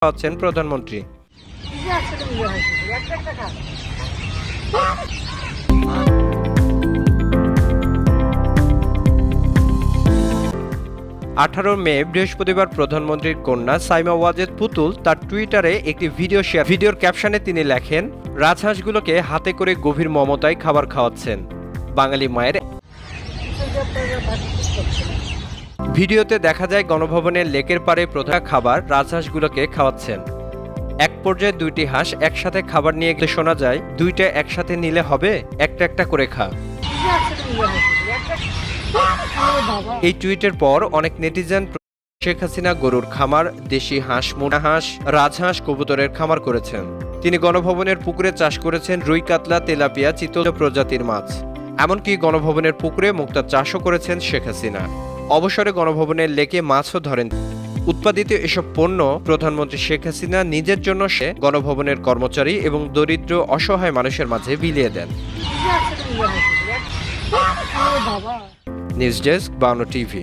হচ্ছেন প্রধানমন্ত্রী। 18 মে বৃহস্পতিবার প্রধানমন্ত্রীর কন্যা সাইমা ওয়াজেদ পুতুল তার টুইটারে একটি ভিডিওর ক্যাপশনে তিনি লেখেন, রাজহাঁসগুলোকে হাতে করে গভীর মমতায় খাবার খাওয়াচ্ছেন বাঙালি মায়ের। ভিডিওতে দেখা যায় গণভবনের লেকের পাড়ে প্রধান খাবার রাজহাঁসগুলোকে খাওয়াচ্ছেন। এক পর্যায়ে দুইটি হাঁস একসাথে খাবার নিয়ে গেলে শোনা যায়, দুইটা একসাথে নিলে হবে, একটা একটা করে খা। এই টুইটের পর অনেক নেটিজেন শেখ হাসিনা গরুর খামার, দেশি হাঁস, মুনা হাঁস, রাজহাঁস, কবুতরের খামার করেছেন। তিনি গণভবনের পুকুরে চাষ করেছেন রুই, কাতলা, তেলাপিয়া, চিতল প্রজাতির মাছ। এমনকি গণভবনের পুকুরে মুক্তার চাষও করেছেন শেখ হাসিনা। অবসরে গণভবনের লেকে মাছও ধরেন। উৎপাদিত এসব পণ্য প্রধানমন্ত্রী শেখ হাসিনা নিজের জন্য সে গণভবনের কর্মচারী এবং দরিদ্র অসহায় মানুষের মাঝে বিলিয়ে দেন। News desk, 52 TV.